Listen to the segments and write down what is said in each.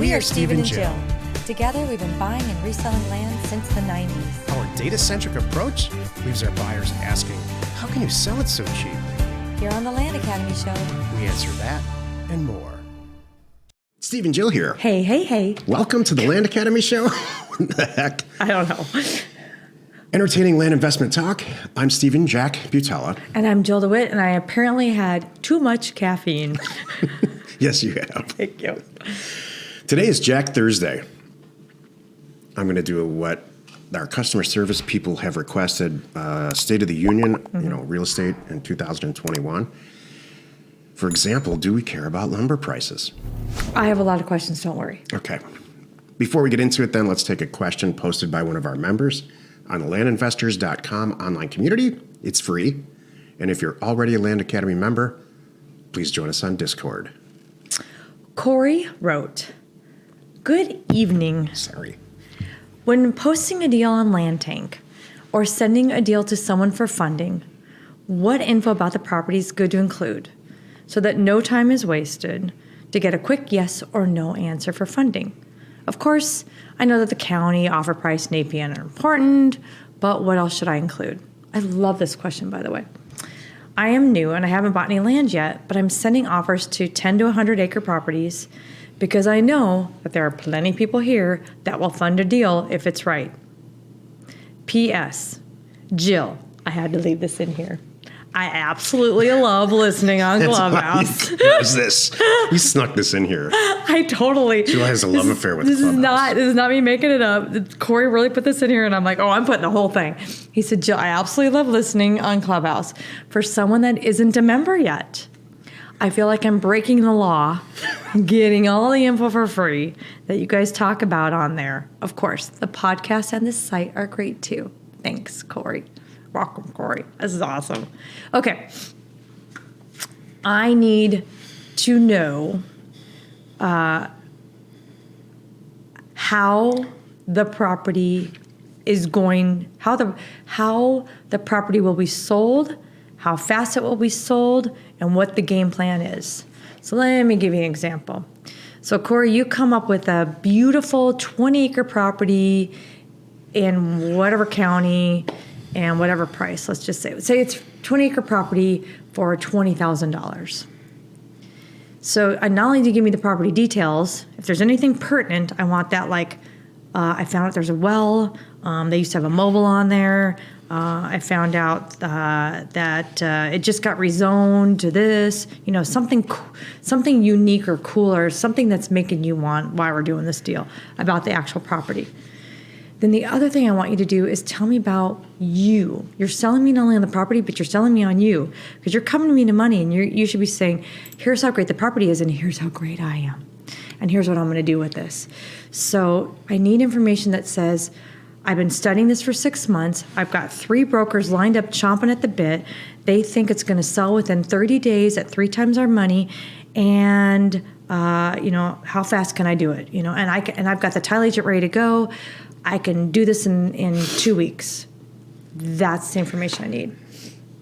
We are Stephen and Jill. Together, we've been buying and reselling land since the 90s. Our data-centric approach leaves our buyers asking, how can you sell it so cheap? Here on the Land Academy Show, We answer that and more. Steve and Jill here. Hey. Welcome to the Land Academy Show. What the heck? I don't know. Entertaining land investment talk. I'm Stephen Jack Butella. And I'm Jill DeWitt, and I apparently had too much caffeine. Yes, you have. Thank you. Today is Jack Thursday. I'm going to do what our customer service people have requested, State of the Union, real estate in 2021. For example, do we care about lumber prices? I have a lot of questions, don't worry. Okay. Before we get into it, then, let's take a question posted by one of our members on the landinvestors.com online community. It's free. And if you're already a Land Academy member, please join us on Discord. Corey wrote, "Good evening. Sorry. When posting a deal on Land Tank or sending a deal to someone for funding, what info about the property is good to include so that no time is wasted to get a quick yes or no answer for funding? Of course, I know that the county, offer price, and APN are important, but what else should I include?" I love this question, by the way. I am new and I haven't bought any land yet, but I'm sending offers to 10 to 100 acre properties because I know that there are plenty of people here that will fund a deal if it's right. P.S. Jill, I had to leave this in here. I absolutely love listening on Clubhouse. What is this? You snuck this in here. I totally. Jill has a love affair with Clubhouse. This is not me making it up. Corey really put this in here, and I'm like, oh, I'm putting the whole thing. He said, Jill, I absolutely love listening on Clubhouse. For someone that isn't a member yet, I feel like I'm breaking the law, getting all the info for free that you guys talk about on there. Of course, the podcast and the site are great too. Thanks, Corey. Welcome, Corey. This is awesome. Okay. I need to know how the property is going, how the property will be sold, how fast it will be sold, and what the game plan is. So let me give you an example. So Corey, you come up with a beautiful 20-acre property in whatever county and whatever price. Let's just say it's 20-acre property for $20,000. So not only do you give me the property details, if there's anything pertinent, I want that, like I found out there's a well. They used to have a mobile on there. I found out that it just got rezoned to this. Something unique or cooler, something that's making you want why we're doing this deal about the actual property. Then the other thing I want you to do is tell me about you. You're selling me not only on the property, but you're selling me on you. Because you're coming to me to money, and you should be saying, here's how great the property is, and here's how great I am. And here's what I'm going to do with this. So I need information that says, I've been studying this for 6 months. I've got 3 brokers lined up chomping at the bit. They think it's going to sell within 30 days at 3 times our money. And, how fast can I do it? And I've got the title agent ready to go. I can do this in 2 weeks. That's the information I need.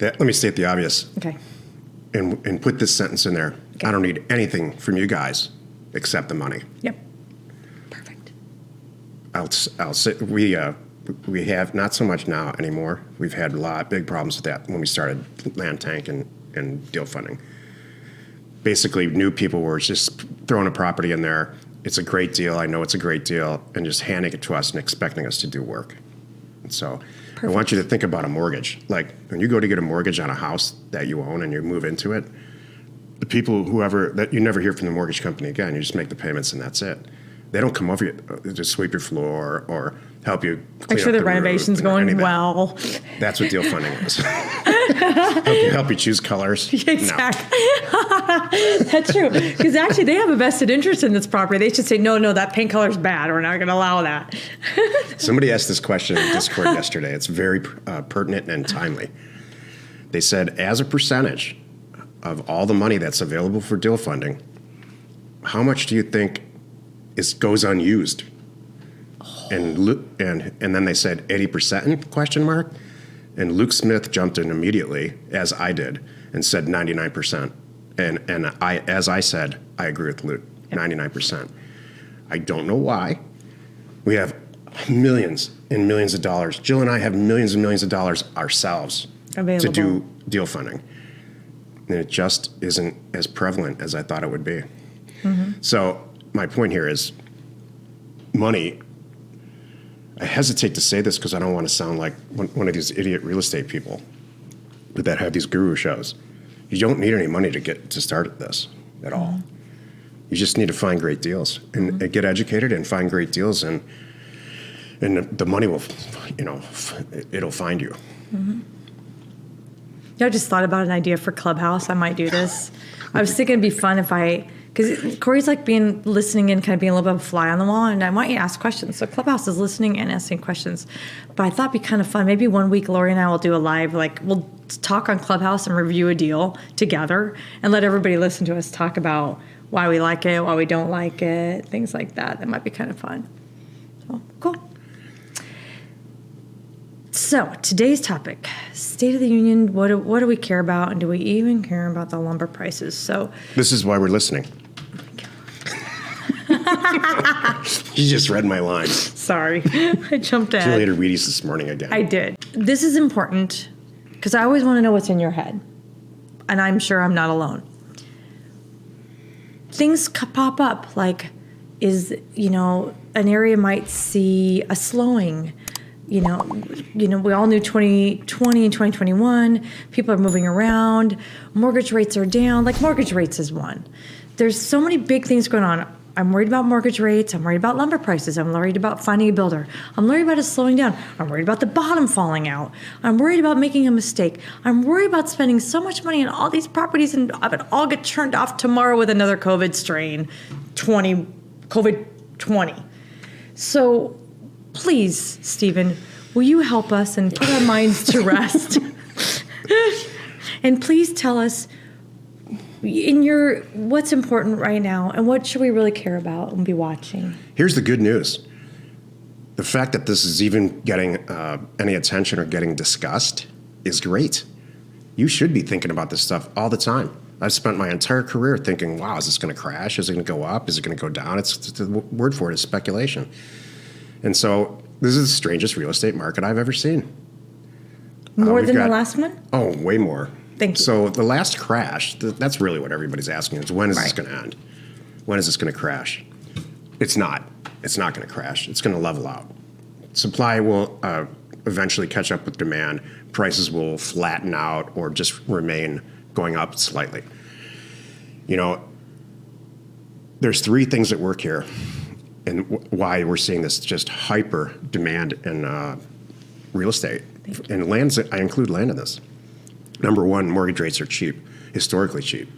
Let me state the obvious. Okay. And put this sentence in there. Okay. I don't need anything from you guys except the money. Yep. Perfect. I'll say we have not so much now anymore. We've had big problems with that when we started Land Tank and deal funding. Basically, new people were just throwing a property in there. It's a great deal. I know it's a great deal, and just handing it to us and expecting us to do work. And so Perfect. I want you to think about a mortgage. Like when you go to get a mortgage on a house that you own and you move into it, the people, that you never hear from the mortgage company again. You just make the payments and that's it. They don't come over you to sweep your floor or help you clean make sure the renovation's going well. That's what deal funding is. help you choose colors. Exactly. No. That's true. Because actually they have a vested interest in this property. They should say, no, that paint color's bad. We're not going to allow that. Somebody asked this question in Discord yesterday. It's very pertinent and timely. They said, as a percentage of all the money that's available for deal funding, how much do you think goes unused? And then they said 80% question mark. And Luke Smith jumped in immediately, as I did, and said 99%. And as I said, I agree with Luke, 99%. I don't know why. We have millions and millions of dollars. Jill and I have millions and millions of dollars ourselves Available. to do deal funding. And it just isn't as prevalent as I thought it would be. So my point here is money. I hesitate to say this because I don't want to sound like one of these idiot real estate people that have these guru shows. You don't need any money to get to start this at all. You just need to find great deals and get educated and find great deals, and the money will, it'll find you. I just thought about an idea for Clubhouse. I might do this. I was thinking it'd be fun because Corey's like listening in, kind of being a little bit of a fly on the wall, and I want you to ask questions. So Clubhouse is listening and asking questions. But I thought it'd be kind of fun. Maybe one week Lori and I will do a live, we'll talk on Clubhouse and review a deal together and let everybody listen to us talk about why we like it, why we don't like it, things like that. That might be kind of fun. So, cool. So today's topic, State of the Union, what do we care about, and do we even care about the lumber prices? So This is why we're listening. You just read my lines. sorry, I jumped ahead. Julie had to read these this morning again. I did. This is important because I always want to know what's in your head, and I'm sure I'm not alone. Things pop up an area might see a slowing. We all knew 2020 and 2021, people are moving around, mortgage rates are down, mortgage rates is one. There's so many big things going on. I'm worried about mortgage rates, I'm worried about lumber prices, I'm worried about finding a builder, I'm worried about it slowing down, I'm worried about the bottom falling out, I'm worried about making a mistake, I'm worried about spending so much money on all these properties and have it all get turned off tomorrow with another COVID strain, COVID 20. So please, Stephen, will you help us and put our minds to rest? And please tell us what's important right now and what should we really care about and be watching? Here's the good news. The fact that this is even getting any attention or getting discussed is great. You should be thinking about this stuff all the time. I've spent my entire career thinking, wow, is this going to crash? Is it going to go up? Is it going to go down? The word for it is speculation. And so this is the strangest real estate market I've ever seen. More than the last one? Oh, way more. Thank you. So the last crash, that's really what everybody's asking is when is this going to end? When is this going to crash? It's not. It's not going to crash. It's going to level out. Supply will eventually catch up with demand. Prices will flatten out or just remain going up slightly. There's three things that work here and why we're seeing this just hyper demand in real estate. And lands, I include land in this. Number one, mortgage rates are cheap, historically cheap.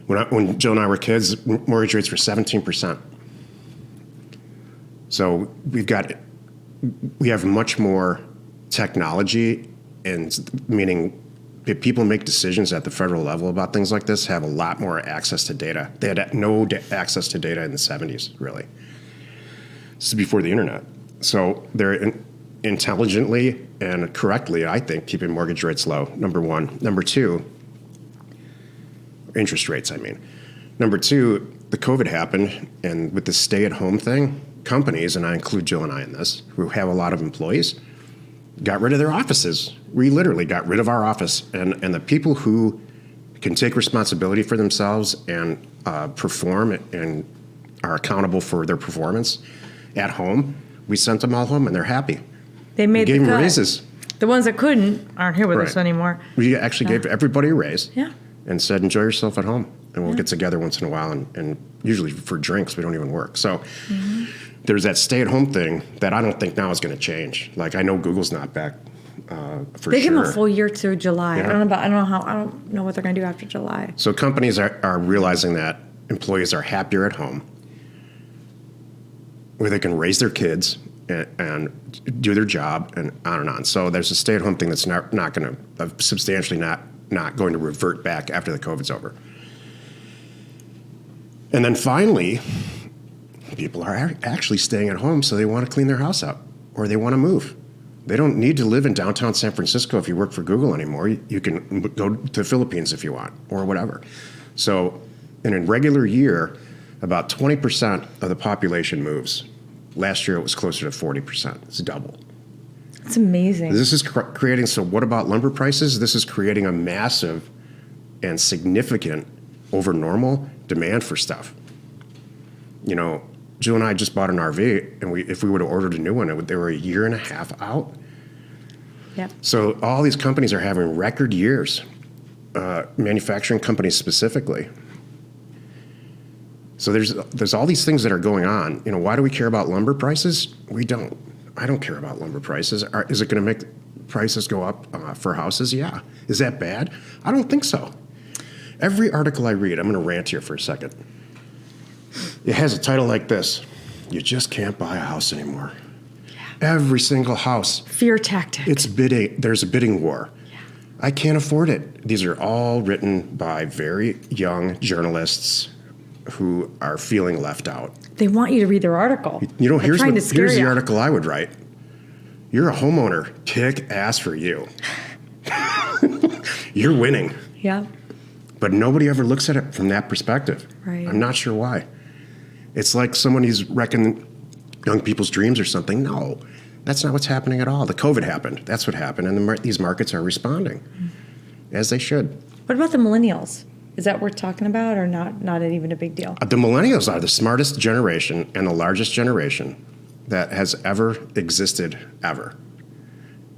When Jill and I were kids, mortgage rates were 17%. So we have much more technology, and meaning if people make decisions at the federal level about things like this, have a lot more access to data. They had no access to data in the 70s, really. This is before the internet. So they're intelligently and correctly, I think, keeping mortgage rates low, number one. Number two, interest rates, I mean. Number two, the COVID happened, and with the stay-at-home thing, companies, and I include Jill and I in this, who have a lot of employees, got rid of their offices. We literally got rid of our office, and the people who can take responsibility for themselves and perform and are accountable for their performance at home, we sent them all home, and they're happy. They made We gave the them cut. raises. The ones that couldn't aren't here with us Right. anymore. We actually gave everybody a raise. Yeah. And said, enjoy yourself at home. And we'll get together once in a while. And usually for drinks, we don't even work. So there's that stay-at-home thing that I don't think now is going to change. I know Google's not back for They sure. give them a full year to July. Yeah. I don't know what they're going to do after July. So companies are realizing that employees are happier at home, where they can raise their kids and do their job and on and on. So there's a stay-at-home thing that's not going to substantially not going to revert back after the COVID's over. And then finally, people are actually staying at home, so they want to clean their house up or they want to move. They don't need to live in downtown San Francisco if you work for Google anymore. You can go to the Philippines if you want or whatever. So in a regular year, about 20% of the population moves. Last year, it was closer to 40%. It's double. It's amazing. This is creating, so what about lumber prices? This is creating a massive and significant over normal demand for stuff. You know, Jill and I just bought an RV, and if we would have ordered a new one, they were a year and a half out. Yep. So all these companies are having record years, manufacturing companies specifically. So there's all these things that are going on. You know, why do we care about lumber prices? We don't. I don't care about lumber prices. Is it going to make prices go up for houses? Yeah. Is that bad? I don't think so. Every article I read, I'm going to rant here for a second. It has a title like this: "You just can't buy a house anymore." Yeah. Every single house. Fear tactic. It's bidding. There's a bidding war. Yeah. I can't afford it. These are all written by very young journalists who are feeling left out. They want you to read their article. You know, They're trying to scare here's the you. article I would write. You're a homeowner. Kick ass for you. You're winning. Yeah. But nobody ever looks at it from that perspective. Right. I'm not sure why. It's like someone who's wrecking young people's dreams or something. No, that's not what's happening at all. The COVID happened. That's what happened. And these markets are responding as they should. What about the millennials? Is that worth talking about, or not even a big deal? The millennials are the smartest generation and the largest generation that has ever existed, ever.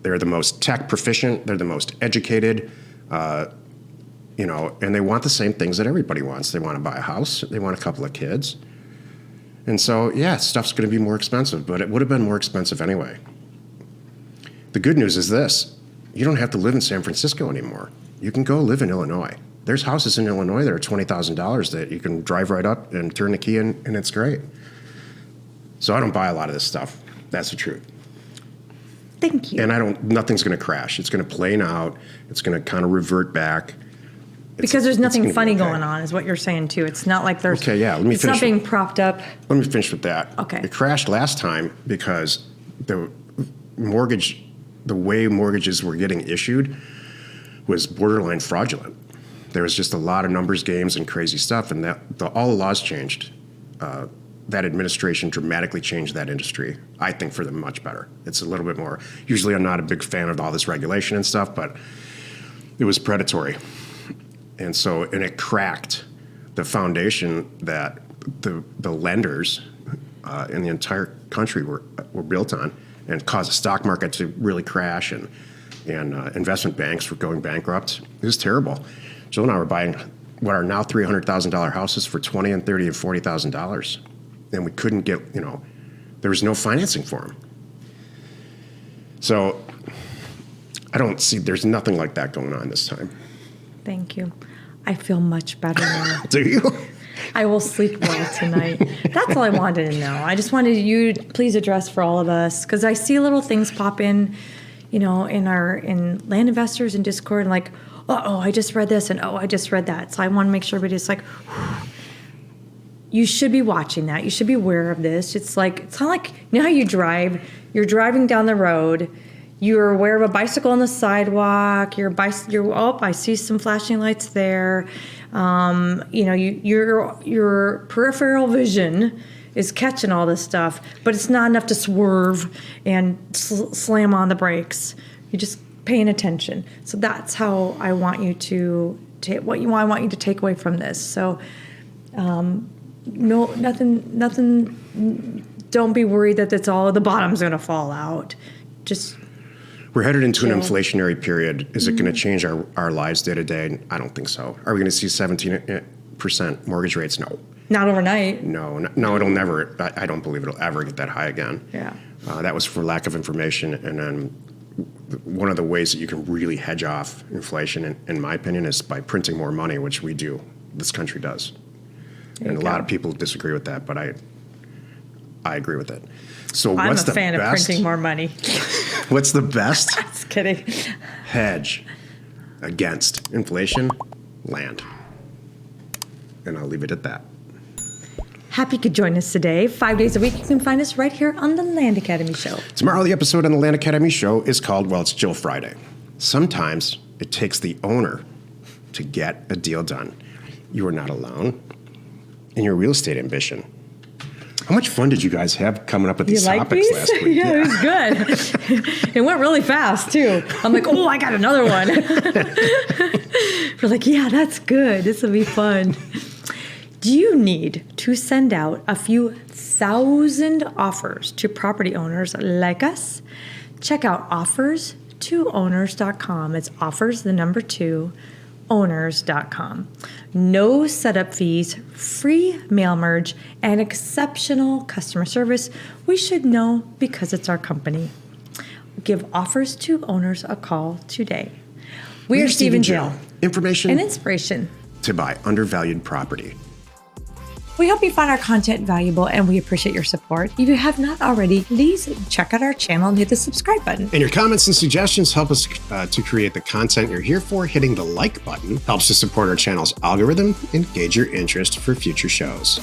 They're the most tech proficient. They're the most educated, you know, and they want the same things that everybody wants. They want to buy a house. They want a couple of kids. And so, yeah, stuff's going to be more expensive, but it would have been more expensive anyway. The good news is this: you don't have to live in San Francisco anymore. You can go live in Illinois. There's houses in Illinois that are $20,000 that you can drive right up and turn the key in, and it's great. So I don't buy a lot of this stuff. That's the truth. Thank you. And nothing's going to crash. It's going to plane out. It's going to kind of revert back. Because there's it's nothing gonna be funny okay. going on, is what you're saying too. It's not like there's. Okay, yeah, let me it's finish not being propped up. Let me finish with that. Okay. It crashed last time because the way mortgages were getting issued was borderline fraudulent. There was just a lot of numbers games and crazy stuff, and all the laws changed. That administration dramatically changed that industry, I think, for the much better. It's a little bit more. Usually I'm not a big fan of all this regulation and stuff, but it was predatory. And it cracked the foundation that the lenders in the entire country were built on, and caused the stock market to really crash, and investment banks were going bankrupt. It was terrible. Jill and I were buying what are now $300,000 houses for $20,000 and $30,000 and $40,000, and we couldn't get, there was no financing for them. So there's nothing like that going on this time. Thank you. I feel much better now. Do you? I will sleep well tonight. That's all I wanted to know. I just wanted you to please address for all of us, because I see little things pop in, in Land Investors and Discord, and like, I just read this, and I just read that. So I want to make sure everybody's like, you should be watching that. You should be aware of this. It's kind of like, how you drive. You're driving down the road. You're aware of a bicycle on the sidewalk. I see some flashing lights there. Your peripheral vision is catching all this stuff, but it's not enough to swerve and slam on the brakes. You're just paying attention. So that's how I want you to take I want you to take away from this. So, no, nothing. Don't be worried that that's all the bottom's going to fall out. Just. We're headed into an inflationary period. Is it going to change our lives day to day? I don't think so. Are we going to see 17% mortgage rates? No. Not overnight. No, it'll never. I don't believe it'll ever get that high again. Yeah. That was for lack of information. And then one of the ways that you can really hedge off inflation, in my opinion, is by printing more money, which we do. This country does. And a lot of people disagree with that, but I agree with it. So I'm what's a the fan of best? printing more money. What's the best Just kidding. hedge against inflation? Land. And I'll leave it at that. Happy you could join us today. 5 days a week, you can find us right here on the Land Academy Show. Tomorrow, the episode on the Land Academy Show is called, it's Jill Friday. Sometimes it takes the owner to get a deal done. You are not alone. in your real estate ambition. How much fun did you guys have coming up with You these like topics these? last week? Yeah, it was good. It went really fast too. I'm like, oh, I got another one. We're like, yeah, that's good. This will be fun. Do you need to send out a few thousand offers to property owners like us? Check out offers2owners.com. It's offers, the number 2, owners.com. No setup fees, free mail merge, and exceptional customer service. We should know because it's our company. Give Offers to Owners a call today. We are Stephen Jill. Information And inspiration. to buy undervalued property. We hope you found our content valuable and we appreciate your support. If you have not already, please check out our channel and hit the subscribe button. And your comments and suggestions help us to create the content you're here for. Hitting the like button helps to support our channel's algorithm and gauge your interest for future shows.